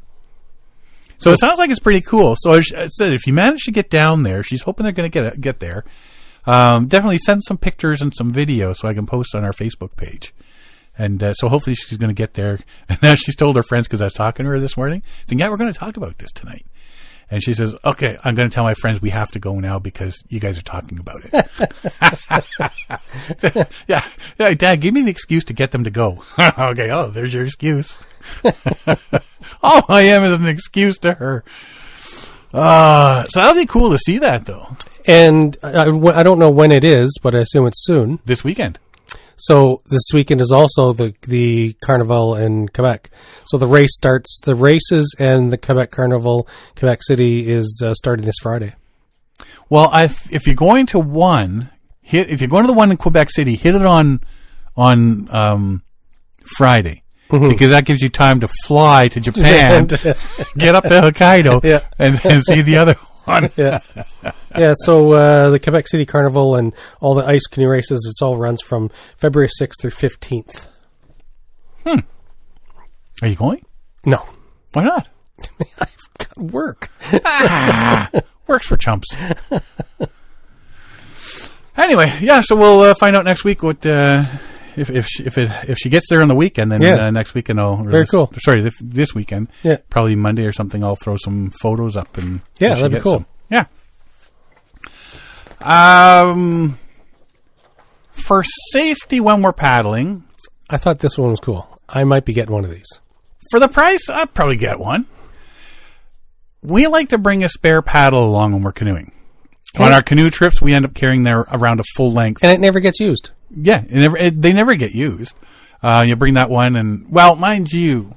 So it sounds like it's pretty cool. So I said, if you manage to get down there, she's hoping they're going to get there. Definitely send some pictures and some videos so I can post on our Facebook page. And so hopefully she's going to get there. And now she's told her friends, because I was talking to her this morning, saying, yeah, we're going to talk about this tonight. And she says, okay, I'm going to tell my friends we have to go now because you guys are talking about it. yeah, Dad, give me an excuse to get them to go. Okay, there's your excuse. All I am is an excuse to her. So that'll be cool to see that, though. And I don't know when it is, but I assume it's soon. This weekend. So this weekend is also the Carnival in Quebec. So the races and the Quebec Carnival, Quebec City is starting this Friday. Well, if you're going to the one in Quebec City, hit it on Friday. Because that gives you time to fly to Japan, get up to Hokkaido, and see the other one. So the Quebec City Carnival and all the ice canoe races, it all runs from February 6th through 15th. Are you going? No. Why not? I've got work. Works for chumps. Anyway, so we'll find out next week what... If she gets there on the weekend, then next weekend I'll release, very cool. Sorry, this weekend, probably Monday or something. I'll throw some photos up and that'd be cool. For safety when we're paddling, I thought this one was cool. I might be getting one of these for the price. I'd probably get one. We like to bring a spare paddle along when we're canoeing. On our canoe trips, we end up carrying around a full length, and it never gets used. Yeah, they never get used. You bring that one, and mind you,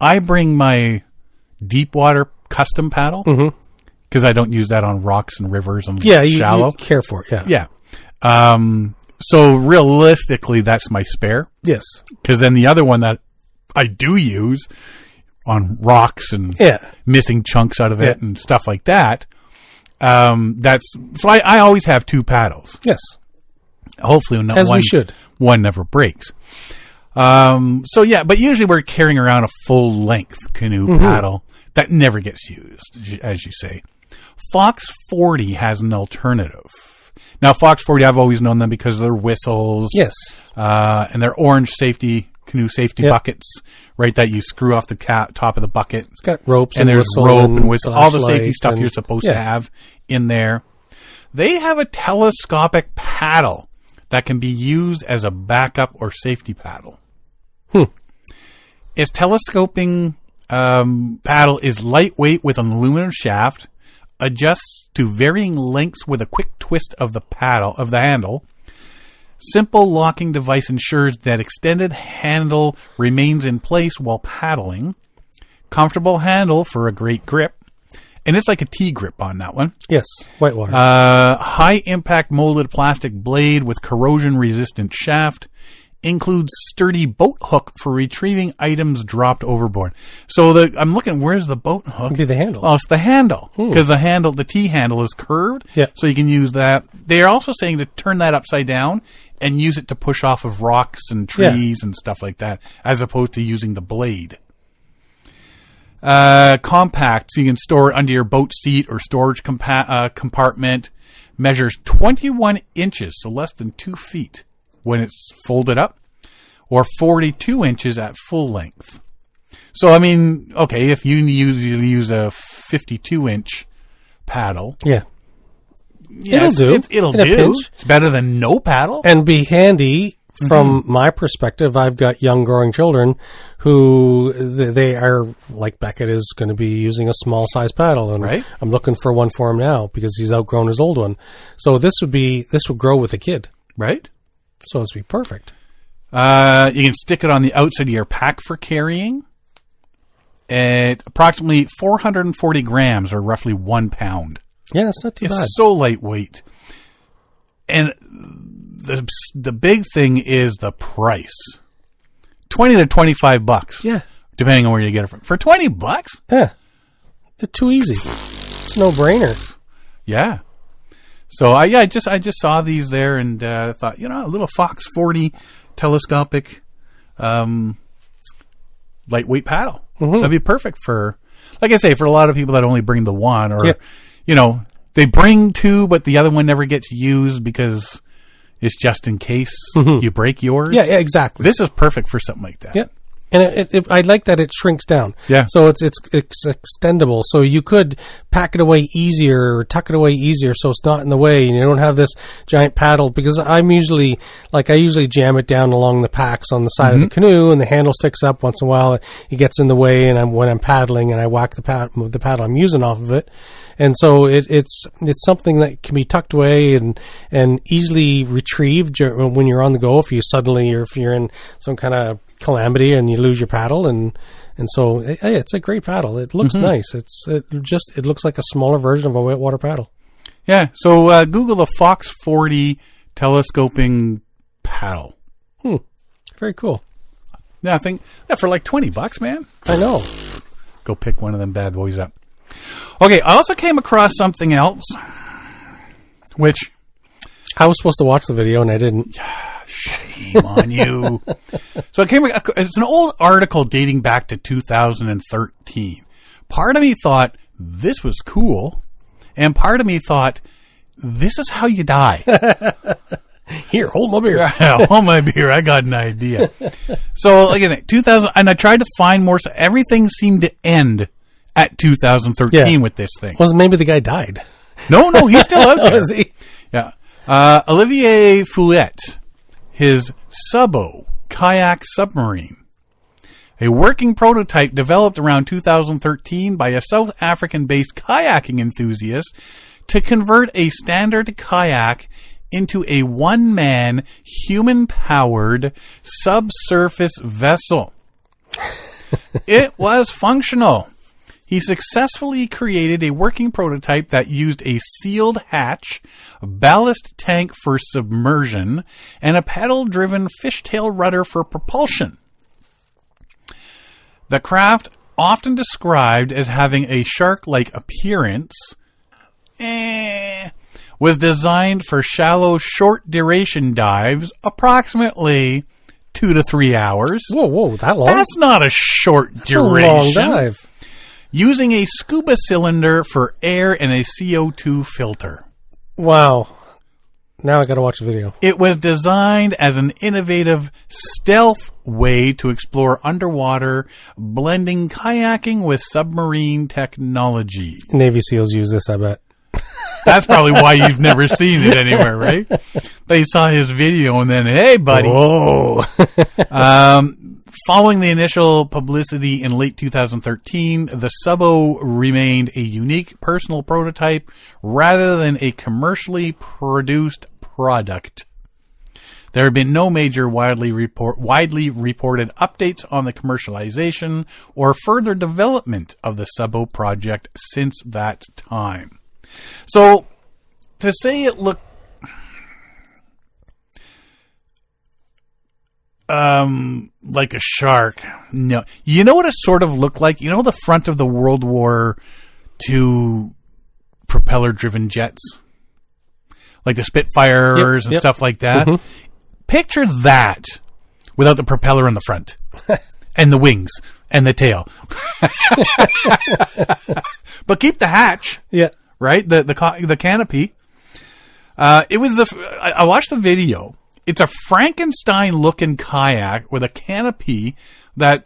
I bring my deep water custom paddle because I don't use that on rocks and rivers and shallow. You care for it, yeah. So realistically, that's my spare. Yes, because then the other one that I do use on rocks and missing chunks out of it and stuff like that. I always have two paddles. Yes. Hopefully one never breaks. But usually we're carrying around a full length canoe paddle that never gets used, as you say. Fox 40 has an alternative. Now, Fox 40, I've always known them because of their whistles. Yes. And their orange safety canoe safety buckets, right, that you screw off the top of the bucket. It's got ropes and there's rope and whistle, all the safety flashlight stuff and- you're supposed to have in there. They have a telescopic paddle that can be used as a backup or safety paddle. Its telescoping paddle is lightweight with an aluminum shaft, adjusts to varying lengths with a quick twist of the handle. Simple locking device ensures that extended handle remains in place while paddling. Comfortable handle for a great grip. And it's like a T-grip on that one. Yes, whitewater. High impact molded plastic blade with corrosion resistant shaft. Includes sturdy boat hook for retrieving items dropped overboard. So I'm looking, where's the boat hook? It'd be the handle. Oh, it's the handle. Because the T handle is curved. Yeah. So you can use that. They're also saying to turn that upside down and use it to push off of rocks and trees and stuff like that, as opposed to using the blade. Compact, so you can store it under your boat seat or storage compartment. Measures 21 inches, so less than 2 feet when it's folded up, or 42 inches at full length. So, I mean, okay, if you use a 52-inch paddle. Yeah. Yes, it'll do. It'll In a do. pinch. It's better than no paddle. And be handy. From my perspective, I've got young growing children who they are, like Beckett is going to be using a small size paddle, and Right. I'm looking for one for him now because he's outgrown his old one. So this would grow with a kid. Right? So this would be perfect. You can stick it on the outside of your pack for carrying. At approximately 440 grams, or roughly 1 pound. Yeah, it's not too It's bad. so lightweight. And the big thing is the price. $20 to $25. Yeah. Depending on where you get it from. For $20? Yeah. It's too easy. It's no brainer. Yeah. So I just saw these there and thought, a little Fox 40 telescopic lightweight paddle. That'd be perfect for, like I say, for a lot of people that only bring the one, or they bring two, but the other one never gets used because it's just in case you break yours. Yeah, exactly. This is perfect for something like that. Yeah. And I like that it shrinks down. Yeah. So it's extendable. So you could pack it away easier or tuck it away easier so it's not in the way and you don't have this giant paddle, because I usually jam it down along the packs on the side of the canoe, and the handle sticks up once in a while. It gets in the way, and when I'm paddling and I whack the paddle I'm using off of it. And so it's something that can be tucked away and easily retrieved when you're on the go, if you're in some kind of calamity and you lose your paddle, and so it's a great paddle. It looks nice. It looks like a smaller version of a whitewater paddle. Yeah. So Google the Fox 40 telescoping paddle. Very cool. Yeah, I think for like $20, man. I know. Go pick one of them bad boys up. Okay, I also came across something else, which I was supposed to watch the video and I didn't. Shame on you. So it's an old article dating back to 2013. Part of me thought this was cool, and part of me thought this is how you die. Here, hold my beer. Hold my beer. I got an idea. So, like I said, 2000, and I tried to find more. So everything seemed to end at 2013 with this thing. Well, maybe the guy died. No, he's still out there. Is he? Yeah. Olivier Foulette, his Subbo kayak submarine, a working prototype developed around 2013 by a South African-based kayaking enthusiast to convert a standard kayak into a one-man, human-powered subsurface vessel. It was functional. He successfully created a working prototype that used a sealed hatch, a ballast tank for submersion, and a pedal-driven fishtail rudder for propulsion. The craft, often described as having a shark-like appearance, was designed for shallow, short-duration dives, approximately 2 to 3 hours. Whoa, that long? That's not a short That's duration. a long dive. Using a scuba cylinder for air and a CO2 filter. Wow. Now I got to watch the video. It was designed as an innovative stealth way to explore underwater, blending kayaking with submarine technology. Navy SEALs use this, I bet. That's probably why you've never seen it anywhere, right? They saw his video and then, hey, buddy. Whoa. Following the initial publicity in late 2013, the Subbo remained a unique personal prototype rather than a commercially produced product. There have been no major widely reported updates on the commercialization or further development of the Subbo project since that time. So, to say it looked like a shark. No. You know what it sort of looked like? You know the front of the World War II propeller-driven jets? Like the Spitfires and stuff like that? Mm-hmm. Picture that without the propeller in the front. And the wings. And the tail. But keep the hatch. Yeah. Right? The canopy. I watched the video. It's a Frankenstein-looking kayak with a canopy that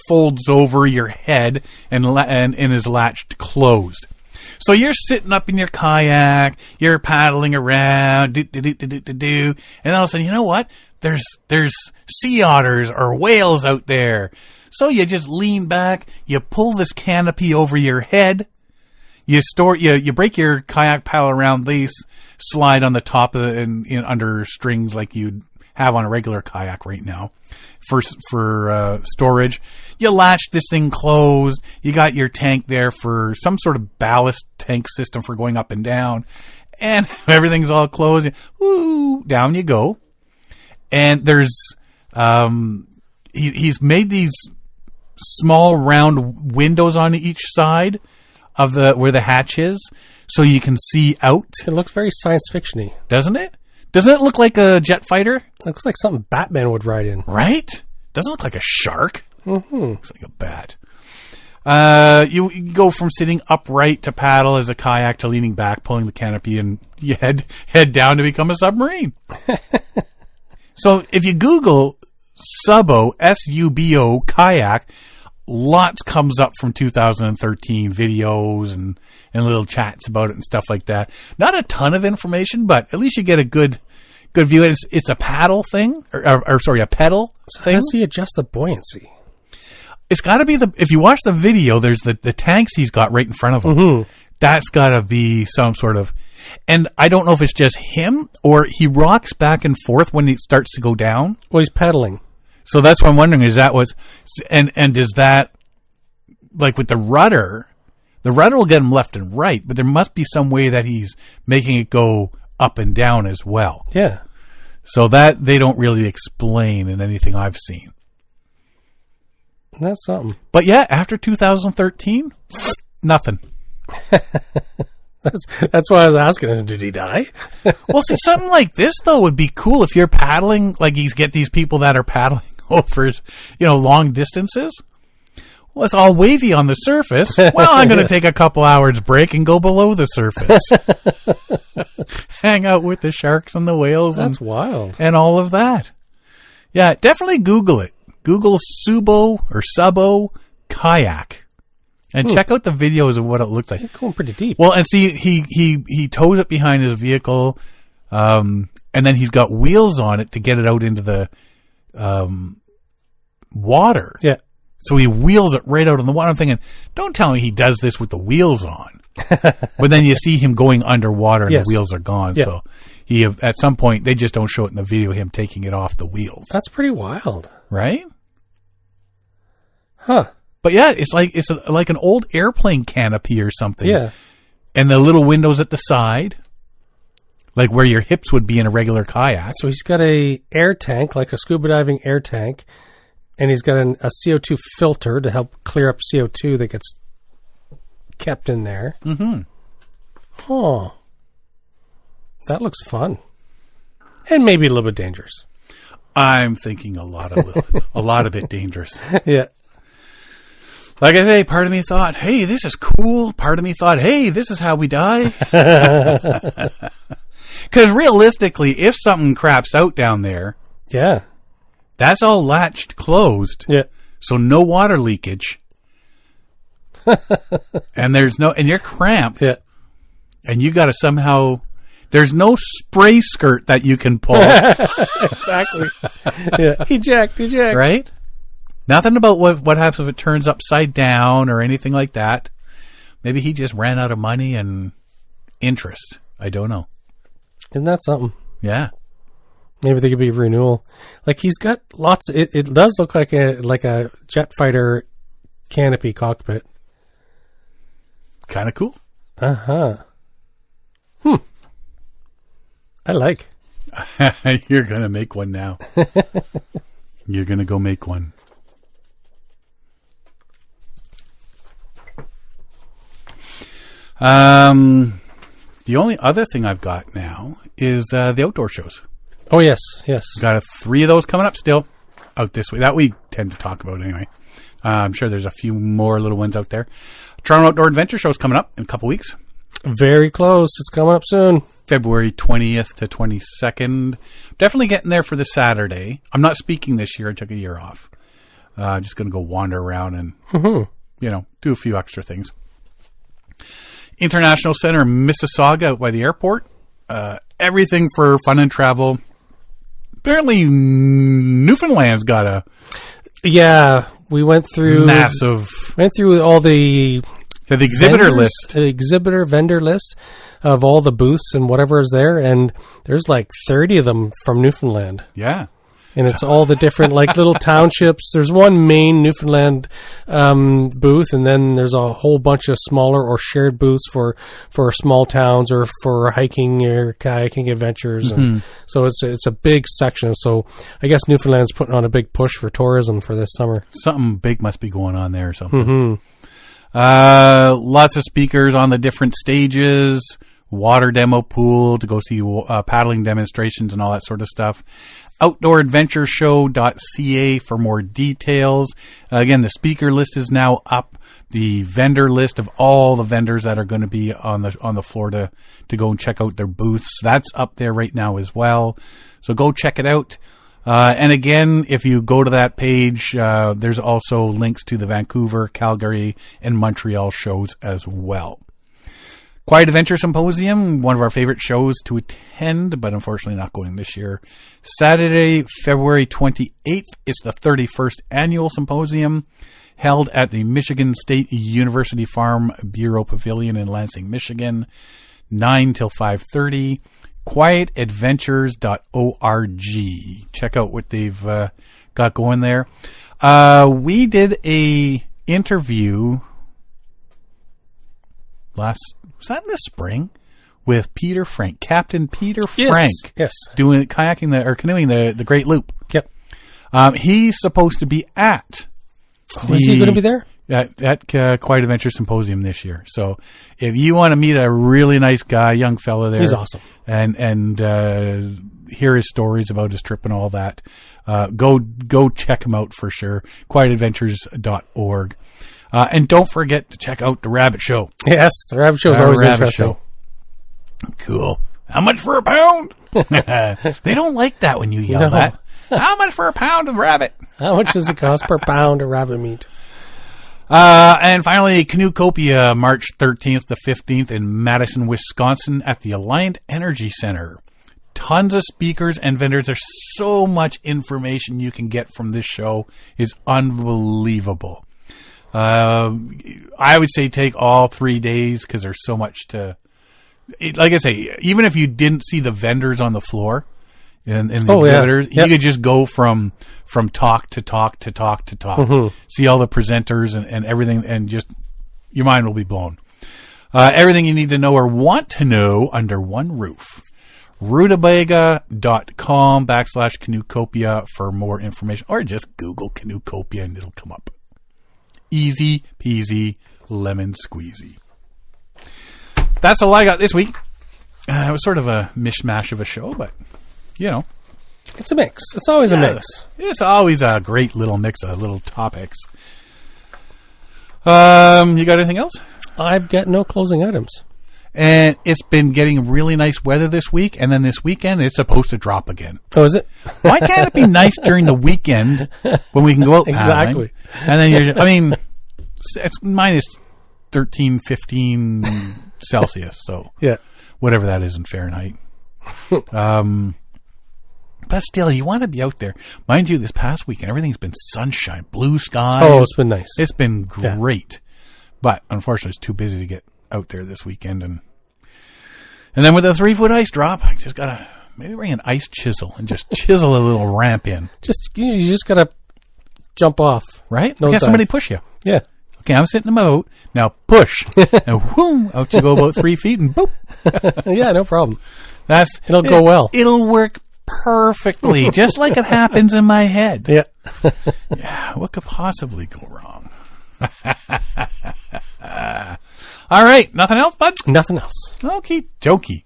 folds over your head and is latched closed. So you're sitting up in your kayak, you're paddling around, and all of a sudden, you know what? There's sea otters or whales out there. So you just lean back, you pull this canopy over your head, you break your kayak paddle around these, slide on the top of it and under strings like you'd have on a regular kayak right now for storage. You latch this thing closed. You got your tank there for some sort of ballast tank system for going up and down, and everything's all closed. Woo, down you go. And there's he's made these small round windows on each side of where the hatch is, so you can see out. It looks very science fiction-y. Doesn't it? Doesn't it look like a jet fighter? It looks like something Batman would ride in. Right? Doesn't look like a shark. Mm-hmm. Looks like a bat. You go from sitting upright to paddle as a kayak to leaning back, pulling the canopy, and you head down to become a submarine. So if you Google Subbo, S-U-B-O, kayak, lots comes up from 2013 videos and little chats about it and stuff like that. Not a ton of information, but at least you get a good view. It's a paddle thing, or sorry, a pedal thing. How does he adjust the buoyancy? It's got to be if you watch the video, there's the tanks he's got right in front of him. Mm-hmm. That's got to be some sort of, and I don't know if it's just him or he rocks back and forth when it starts to go down. Well, he's pedaling. So that's what I'm wondering, is that what's, and is that, like with the rudder will get him left and right, but there must be some way that he's making it go up and down as well. Yeah. So that they don't really explain in anything I've seen. That's something. But yeah, after 2013, nothing. That's why I was asking him, did he die? Well, see, something like this, though, would be cool if you're paddling, like you get these people that are paddling over, long distances. Well, it's all wavy on the surface. Well, I'm going to take a couple hours break and go below the surface. Hang out with the sharks and the whales. That's wild. And all of that. Yeah, definitely Google it. Google Subbo kayak. And check out the videos of what it looks like. It's going pretty deep. Well, and see, he tows it behind his vehicle, and then he's got wheels on it to get it out into the water. Yeah. So he wheels it right out on the water. I'm thinking, don't tell me he does this with the wheels on. But then you see him going underwater and the wheels are gone. Yeah. So at some point, they just don't show it in the video, him taking it off the wheels. That's pretty wild. Right? Huh. But yeah, it's like an old airplane canopy or something. Yeah. And the little windows at the side, like where your hips would be in a regular kayak. So he's got a air tank, like a scuba diving air tank, and he's got a CO2 filter to help clear up CO2 that gets kept in there. Mm-hmm. Oh. That looks fun. And maybe a little bit dangerous. I'm thinking a lot of it dangerous. Yeah. Like I say, part of me thought, hey, this is cool. Part of me thought, hey, this is how we die. Because realistically, if something craps out down there, Yeah. that's all latched closed. Yeah. So no water leakage. And you're cramped. Yeah. And you got to somehow, there's no spray skirt that you can pull. Exactly. Yeah. Eject. Right? Nothing about what happens if it turns upside down or anything like that. Maybe he just ran out of money and interest. I don't know. Isn't that something? Yeah. Maybe there could be renewal. Like he's got lots. It does look like a jet fighter canopy cockpit. Kind of cool. Uh-huh. I like. You're going to make one now. You're going to go make one. The only other thing I've got now is the outdoor shows. Oh, yes. Got 3 of those coming up still out this week. That we tend to talk about anyway. I'm sure there's a few more little ones out there. Toronto Outdoor Adventure Show is coming up in a couple weeks. Very close. It's coming up soon. February 20th to 22nd. Definitely getting there for the Saturday. I'm not speaking this year. I took a year off. Just going to go wander around and, do a few extra things. International Center, Mississauga, out by the airport. Everything for fun and travel. Apparently, Newfoundland's got a we went through massive. Went through all the exhibitor list, the exhibitor vendor list of all the booths and whatever is there, and there's like 30 of them from Newfoundland. Yeah. And it's all the different like little townships. There's one main Newfoundland booth, and then there's a whole bunch of smaller or shared booths for small towns or for hiking or kayaking adventures. And so it's a big section. So I guess Newfoundland's putting on a big push for tourism for this summer. Something big must be going on there or something. Lots of speakers on the different stages, water demo pool to go see paddling demonstrations and all that sort of stuff. OutdoorAdventureShow.ca for more details. Again, the speaker list is now up. The vendor list of all the vendors that are going to be on the floor to go and check out their booths. That's up there right now as well. So go check it out. And again, if you go to that page, there's also links to the Vancouver, Calgary, and Montreal shows as well. Quiet Adventure Symposium, one of our favorite shows to attend, but unfortunately not going this year. Saturday, February 28th, it's the 31st annual symposium held at the Michigan State University Farm Bureau Pavilion in Lansing, Michigan, 9 till 5:30. quietadventures.org. Check out what they've got going there. We did a interview was that in the spring? With Peter Frank, Captain Peter Frank. Yes. Doing canoeing the Great Loop. Yep. He's supposed to be at. Is he going to be there? At Quiet Adventure Symposium this year. So if you want to meet a really nice guy, young fella there. He's awesome. And hear his stories about his trip and all that, go check him out for sure. quietadventures.org. And don't forget to check out the Rabbit Show. Yes, the Rabbit Show is always interesting. Show. Cool. How much for a pound? They don't like that when you yell that. How much for a pound of rabbit? How much does it cost per pound of rabbit meat? And finally, Canoecopia, March 13th to 15th in Madison, Wisconsin at the Alliant Energy Center. Tons of speakers and vendors. There's so much information you can get from this show. It's unbelievable. I would say take all 3 days because there's so much to... like I say, even if you didn't see the vendors on the floor and the exhibitors, you could just go from talk to talk to talk to talk. See all the presenters and everything, and just your mind will be blown. Everything you need to know or want to know under one roof. rutabaga.com/Canoecopia for more information, or just Google Canoecopia and it'll come up. Easy peasy lemon squeezy. That's all I got this week. It was sort of a mishmash of a show, but, It's a mix. It's always a mix. It's always a great little mix of little topics. You got anything else? I've got no closing items. And it's been getting really nice weather this week, and then this weekend it's supposed to drop again. Oh, is it? Why can't it be nice during the weekend when we can go out paddling? Exactly. And then it's minus 13, 15 Celsius, so Yeah. whatever that is in Fahrenheit. But still, you want to be out there. Mind you, this past weekend, everything's been sunshine, blue skies. Oh, it's been nice. It's been great. But unfortunately, it's too busy to get out there this weekend. And then with the 3-foot ice drop, I just got to maybe bring an ice chisel and just chisel a little ramp in. You just got to jump off. Right? No Get dive. somebody push you. Yeah. Okay, I'm sitting in my boat. Now push. And whoom, out you go about 3 feet and boop. Yeah, no problem. It'll go well. It'll work perfectly, just like it happens in my head. Yeah. Yeah, what could possibly go wrong? All right, nothing else, bud? Nothing else. Okie dokie.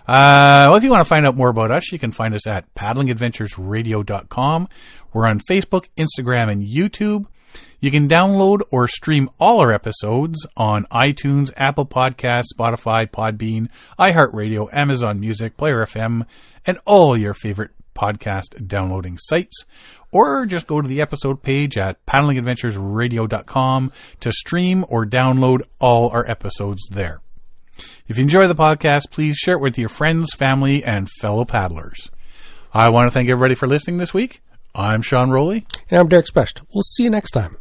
Well, if you want to find out more about us, you can find us at paddlingadventuresradio.com. We're on Facebook, Instagram, and YouTube. You can download or stream all our episodes on iTunes, Apple Podcasts, Spotify, Podbean, iHeartRadio, Amazon Music, Player FM, and all your favorite podcast downloading sites. Or just go to the episode page at paddlingadventuresradio.com to stream or download all our episodes there. If you enjoy the podcast, please share it with your friends, family, and fellow paddlers. I want to thank everybody for listening this week. I'm Sean Rowley. And I'm Derek Specht. We'll see you next time.